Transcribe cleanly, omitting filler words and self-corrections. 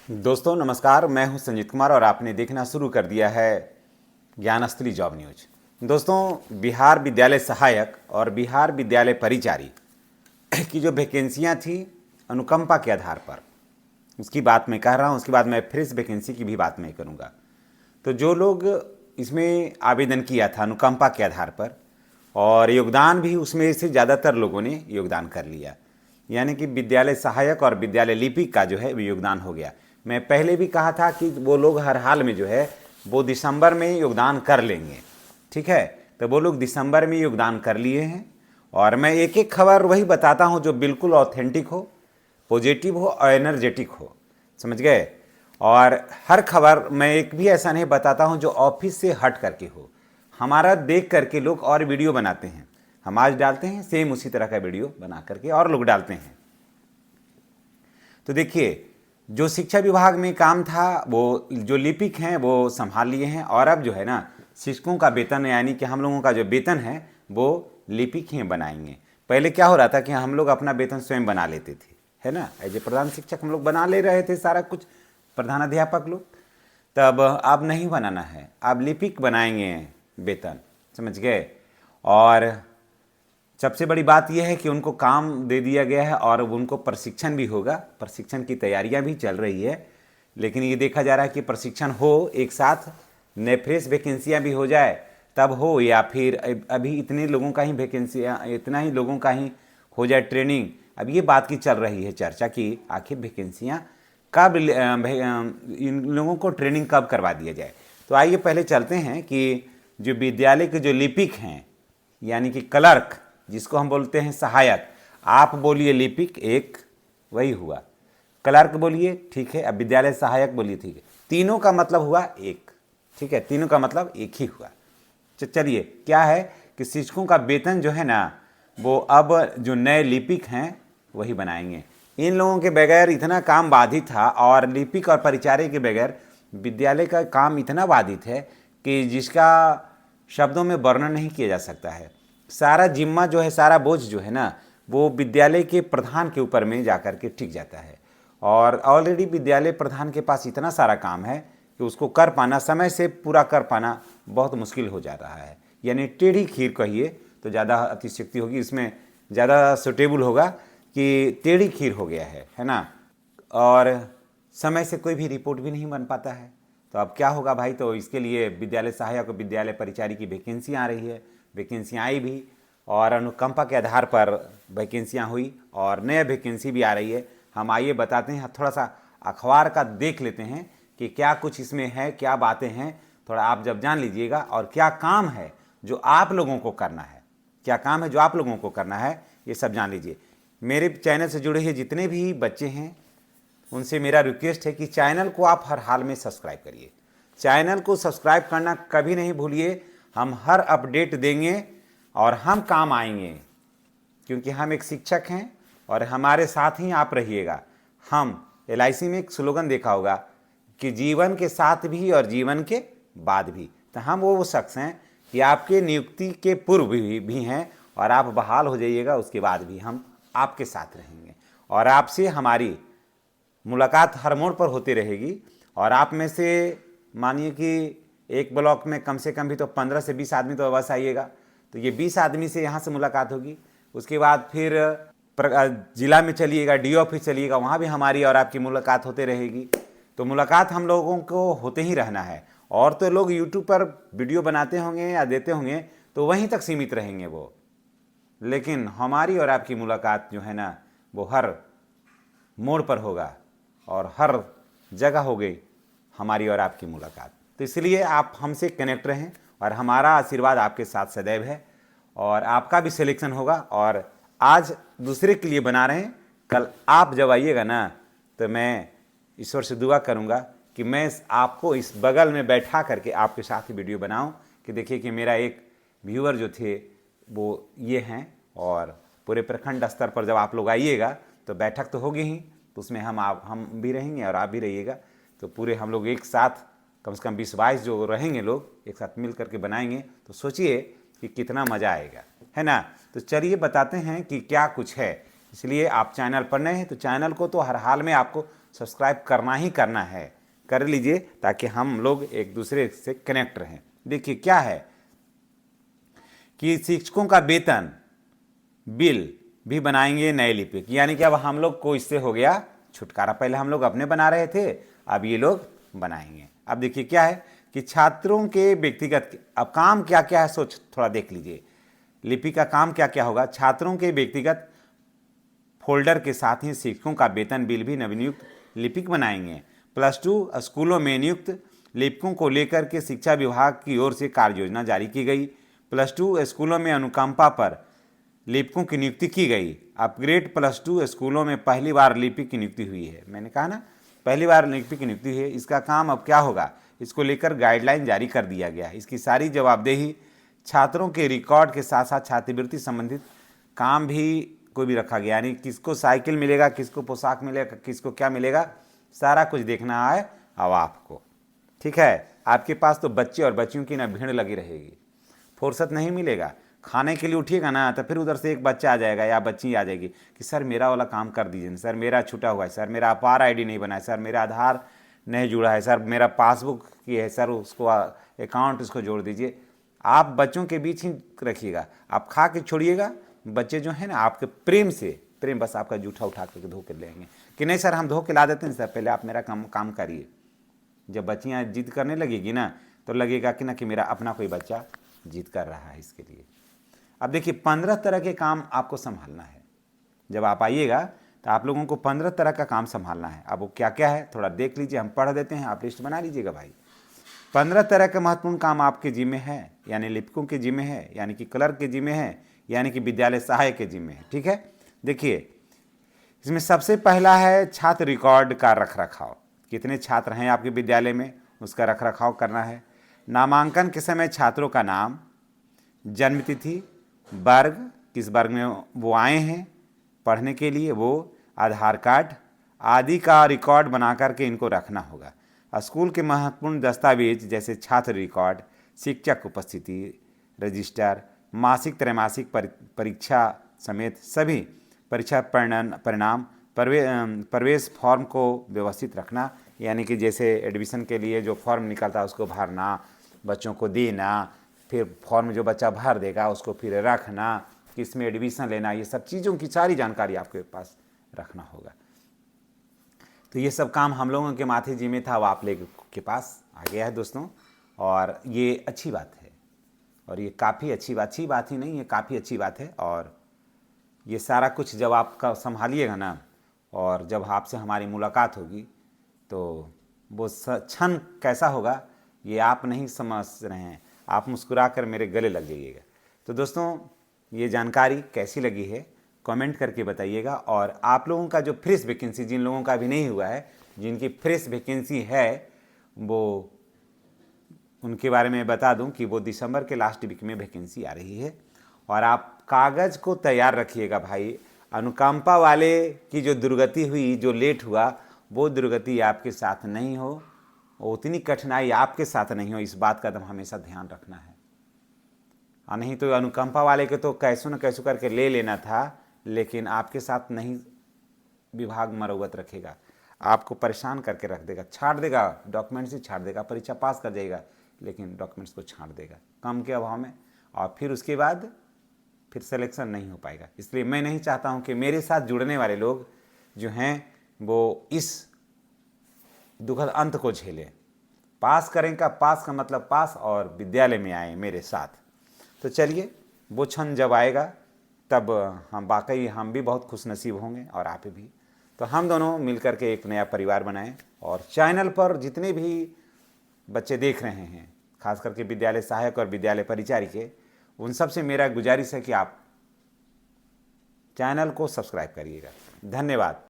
दोस्तों नमस्कार, मैं हूं संजीत कुमार और आपने देखना शुरू कर दिया है ज्ञानस्थली जॉब न्यूज। दोस्तों, बिहार विद्यालय सहायक और बिहार विद्यालय परिचारी की जो वैकेंसियां थी अनुकंपा के आधार पर, उसकी बात मैं कह रहा हूं। उसके बाद मैं फ्रेश वैकेंसी की भी बात मैं करूंगा। तो जो लोग इसमें आवेदन किया था अनुकंपा के आधार पर और योगदान भी उसमें से ज़्यादातर लोगों ने योगदान कर लिया, यानी कि विद्यालय सहायक और विद्यालय लिपिक का जो है वो योगदान हो गया। मैं पहले भी कहा था कि वो लोग हर हाल में जो है वो दिसंबर में योगदान कर लेंगे, ठीक है। तो वो लोग दिसंबर में योगदान कर लिए हैं और मैं एक एक खबर वही बताता हूँ जो बिल्कुल ऑथेंटिक हो, पॉजिटिव हो और एनर्जेटिक हो, समझ गए। और हर खबर मैं एक भी ऐसा नहीं बताता हूँ जो ऑफिस से हट करके हो। हमारा देख करके लोग और वीडियो बनाते हैं, हम आज डालते हैं सेम उसी तरह का वीडियो बना करके और लोग डालते हैं। तो देखिए, जो शिक्षा विभाग में काम था वो जो लिपिक हैं वो संभाल लिए हैं और अब जो है ना शिक्षकों का वेतन, यानी कि हम लोगों का जो वेतन है वो लिपिक ही बनाएंगे। पहले क्या हो रहा था कि हम लोग अपना वेतन स्वयं बना लेते थे, है ना। एज ए प्रधान शिक्षक हम लोग बना ले रहे थे सारा कुछ, प्रधानाध्यापक लोग। तब अब नहीं बनाना है, अब लिपिक बनाएंगे वेतन, समझ गए। और सबसे बड़ी बात यह है कि उनको काम दे दिया गया है और उनको प्रशिक्षण भी होगा। प्रशिक्षण की तैयारियां भी चल रही है, लेकिन ये देखा जा रहा है कि प्रशिक्षण हो एक साथ, नए फ्रेश वैकेंसियाँ भी हो जाए तब हो, या फिर अभी इतने लोगों का ही वैकेंसियाँ, इतना ही लोगों का ही हो जाए ट्रेनिंग। अब ये बात की चल रही है चर्चा कि आखिर वैकेंसियाँ कब, इन लोगों को ट्रेनिंग कब करवा दिया जाए। तो आइए पहले चलते हैं कि जो विद्यालय के जो लिपिक हैं, यानी कि क्लर्क जिसको हम बोलते हैं सहायक, आप बोलिए लिपिक एक, वही हुआ। क्लर्क बोलिए, ठीक है। अब विद्यालय सहायक बोलिए, ठीक है। तीनों का मतलब हुआ एक, ठीक है, तीनों का मतलब एक ही हुआ। चलिए, क्या है कि शिक्षकों का वेतन जो है ना वो अब जो नए लिपिक हैं वही बनाएंगे। इन लोगों के बगैर इतना काम बाधित था, और लिपिक और परिचारी के बगैर विद्यालय का काम इतना बाधित है कि जिसका शब्दों में वर्णन नहीं किया जा सकता है। सारा जिम्मा जो है, सारा बोझ जो है ना वो विद्यालय के प्रधान के ऊपर में जाकर के टिक जाता है। और ऑलरेडी विद्यालय प्रधान के पास इतना सारा काम है कि उसको कर पाना, समय से पूरा कर पाना बहुत मुश्किल हो जा रहा है। यानी टेढ़ी खीर कहिए तो ज़्यादा अतिशयोक्ति होगी, इसमें ज़्यादा सुटेबल होगा कि टेढ़ी खीर हो गया है ना। और समय से कोई भी रिपोर्ट भी नहीं बन पाता है। तो अब क्या होगा भाई, तो इसके लिए विद्यालय सहायक और विद्यालय परिचारी की वैकेंसी आ रही है। वैकेंसियाँ आई भी और अनुकंपा के आधार पर वैकेंसियाँ हुई और नया वैकेंसी भी आ रही है। हम आइए बताते हैं, थोड़ा सा अखबार का देख लेते हैं कि क्या कुछ इसमें है, क्या बातें हैं, थोड़ा आप जब जान लीजिएगा। और क्या काम है जो आप लोगों को करना है, क्या काम है जो आप लोगों को करना है, ये सब जान लीजिए। मेरे चैनल से जुड़े हुए जितने भी बच्चे हैं उनसे मेरा रिक्वेस्ट है कि चैनल को आप हर हाल में सब्सक्राइब करिए। चैनल को सब्सक्राइब करना कभी नहीं भूलिए। हम हर अपडेट देंगे और हम काम आएंगे, क्योंकि हम एक शिक्षक हैं और हमारे साथ ही आप रहिएगा। हम LIC में एक स्लोगन देखा होगा कि जीवन के साथ भी और जीवन के बाद भी। तो हम वो शख्स हैं कि आपके नियुक्ति के पूर्व भी हैं और आप बहाल हो जाइएगा उसके बाद भी हम आपके साथ रहेंगे और आपसे हमारी मुलाकात हर मोड़ पर होती रहेगी। और आप में से मानिए कि एक ब्लॉक में कम से कम भी तो 15 से 20 आदमी तो अवश्य आइएगा। तो ये 20 आदमी से यहाँ से मुलाकात होगी। उसके बाद फिर जिला में चलिएगा, DO ऑफिस चलिएगा, वहाँ भी हमारी और आपकी मुलाकात होते रहेगी। तो मुलाकात हम लोगों को होते ही रहना है। और तो लोग यूट्यूब पर वीडियो बनाते होंगे या देते होंगे तो वहीं तक सीमित रहेंगे वो, लेकिन हमारी और आपकी मुलाकात जो है ना वो हर मोड़ पर होगा और हर जगह हो गई हमारी और आपकी मुलाकात। तो इसलिए आप हमसे कनेक्ट रहें और हमारा आशीर्वाद आपके साथ सदैव है। और आपका भी सिलेक्शन होगा। और आज दूसरे के लिए बना रहे हैं, कल आप जब आइएगा ना तो मैं ईश्वर से दुआ करूंगा कि मैं आपको इस बगल में बैठा करके आपके साथ ही वीडियो बनाऊं कि देखिए कि मेरा एक व्यूअर जो थे वो ये हैं। और पूरे प्रखंड स्तर पर जब आप लोग आइएगा तो बैठक तो होगी ही, तो उसमें हम भी रहेंगे और आप भी रहिएगा। तो पूरे हम लोग एक साथ कम से कम 20-22 जो रहेंगे लोग एक साथ मिल करके बनाएंगे, तो सोचिए कि कितना मज़ा आएगा, है ना। तो चलिए बताते हैं कि क्या कुछ है। इसलिए आप चैनल पर नए हैं तो चैनल को तो हर हाल में आपको सब्सक्राइब करना ही करना है, कर लीजिए ताकि हम लोग एक दूसरे से कनेक्ट रहें। देखिए क्या है कि शिक्षकों का वेतन बिल भी बनाएंगे नए लिपिक, यानी कि अब हम लोग को इससे हो गया छुटकारा। पहले हम लोग अपने बना रहे थे, अब ये लोग बनाएंगे। अब देखिए क्या है कि छात्रों के व्यक्तिगत, अब काम क्या क्या है सोच थोड़ा देख लीजिए। लिपि का काम क्या क्या होगा, छात्रों के व्यक्तिगत फोल्डर के साथ ही शिक्षकों का वेतन बिल भी नवनियुक्त लिपिक बनाएंगे। +2 स्कूलों में नियुक्त लिपिकों को लेकर के शिक्षा विभाग की ओर से कार्य योजना जारी की गई। +2 स्कूलों में अनुकंपा पर लिपिकों की नियुक्ति की गई। अपग्रेड +2 स्कूलों में पहली बार लिपिक की नियुक्ति हुई है। मैंने कहा ना, पहली बार लिपिक की नियुक्ति हुई है। इसका काम अब क्या होगा, इसको लेकर गाइडलाइन जारी कर दिया गया है। इसकी सारी जवाबदेही छात्रों के रिकॉर्ड के साथ साथ छात्रवृत्ति संबंधित काम भी कोई भी रखा गया, यानी किसको साइकिल मिलेगा, किसको पोशाक मिलेगा, किसको क्या मिलेगा, सारा कुछ देखना है अब आपको। ठीक है, आपके पास तो बच्चे और बच्चियों की ना भीड़ लगी रहेगी, फुर्सत नहीं मिलेगा। खाने के लिए उठिएगा ना तो फिर उधर से एक बच्चा आ जाएगा या बच्ची आ जाएगी कि सर मेरा वाला काम कर दीजिए, सर मेरा छूटा हुआ है, सर मेरा अपार ID नहीं बना है, सर मेरा आधार नहीं जुड़ा है, सर मेरा पासबुक की है, सर उसको अकाउंट उसको जोड़ दीजिए। आप बच्चों के बीच ही रखिएगा, आप खा के छोड़िएगा। बच्चे जो है ना आपके प्रेम बस आपका जूठा उठा करके धो के लेंगे कि नहीं सर हम धो के ला देते हैं, सर पहले आप मेरा काम करिए। जब बच्चियाँ जिद करने लगेगी ना तो लगेगा कि ना कि मेरा अपना कोई बच्चा जिद कर रहा है इसके लिए। अब देखिए 15 तरह के काम आपको संभालना है। जब आप आइएगा तो आप लोगों को 15 तरह का काम संभालना है। अब वो क्या क्या है थोड़ा देख लीजिए, हम पढ़ देते हैं, आप लिस्ट बना लीजिएगा भाई। 15 तरह के महत्वपूर्ण काम आपके जिम्मे है, यानी लिपिकों के जिम्मे है, यानी कि क्लर्क के जिम्मे है, यानी कि विद्यालय सहायक के जिम्मे है। ठीक है, देखिए इसमें सबसे पहला है छात्र रिकॉर्ड का रखरखाव। कितने छात्र हैं आपके विद्यालय में उसका रखरखाव करना है। नामांकन के समय छात्रों का नाम, जन्मतिथि, वर्ग, किस वर्ग में वो आए हैं पढ़ने के लिए, वो आधार कार्ड आदि का रिकॉर्ड बना करके इनको रखना होगा। स्कूल के महत्वपूर्ण दस्तावेज जैसे छात्र रिकॉर्ड, शिक्षक उपस्थिति रजिस्टर, मासिक त्रैमासिक परीक्षा समेत सभी परीक्षा परिणाम, प्रवेश फॉर्म को व्यवस्थित रखना, यानी कि जैसे एडमिशन के लिए जो फॉर्म निकलता है उसको भरना, बच्चों को देना, फिर फॉर्म जो बच्चा भर देगा उसको फिर रखना, किस में एडमिशन लेना, ये सब चीज़ों की सारी जानकारी आपके पास रखना होगा। तो ये सब काम हम लोगों के माथे जिम्मे था, वो आप लोग के पास आ गया है दोस्तों, और ये अच्छी बात है, और ये काफ़ी अच्छी बात ही नहीं, ये काफ़ी अच्छी बात है। और ये सारा कुछ जब आपका संभालिएगा ना, और जब आपसे हमारी मुलाकात होगी तो वो क्षण कैसा होगा ये आप नहीं समझ रहे हैं, आप मुस्कुरा कर मेरे गले लग जाइएगा। तो दोस्तों ये जानकारी कैसी लगी है कमेंट करके बताइएगा। और आप लोगों का जो फ्रेश वैकेंसी, जिन लोगों का भी नहीं हुआ है, जिनकी फ्रेश वैकेंसी है, वो उनके बारे में बता दूं कि वो दिसंबर के लास्ट वीक में वैकेंसी आ रही है। और आप कागज़ को तैयार रखिएगा भाई। अनुकंपा वाले की जो दुर्गति हुई, जो लेट हुआ, वो दुर्गति आपके साथ नहीं हो, उतनी कठिनाई आपके साथ नहीं हो, इस बात का एकदम हमेशा ध्यान रखना है। और नहीं तो अनुकंपा वाले के तो कैसो न कैसो करके ले लेना था, लेकिन आपके साथ नहीं विभाग मरौवत रखेगा, आपको परेशान करके रख देगा, छाड़ देगा, डॉक्यूमेंट्स ही छाड़ देगा, परीक्षा पास कर जाएगा लेकिन डॉक्यूमेंट्स को छाड़ देगा कम के अभाव में, और फिर उसके बाद फिर सिलेक्शन नहीं हो पाएगा। इसलिए मैं नहीं चाहता हूं कि मेरे साथ जुड़ने वाले लोग जो हैं वो इस दुखद अंत को झेलें। पास करें का, पास का मतलब पास, और विद्यालय में आए मेरे साथ। तो चलिए वो क्षण जब आएगा तब हम वाकई हम भी बहुत खुशनसीब होंगे और आप भी। तो हम दोनों मिलकर के एक नया परिवार बनाएं। और चैनल पर जितने भी बच्चे देख रहे हैं, खास करके विद्यालय सहायक और विद्यालय परिचारी के, उन सब से मेरा गुजारिश है कि आप चैनल को सब्सक्राइब करिएगा। धन्यवाद।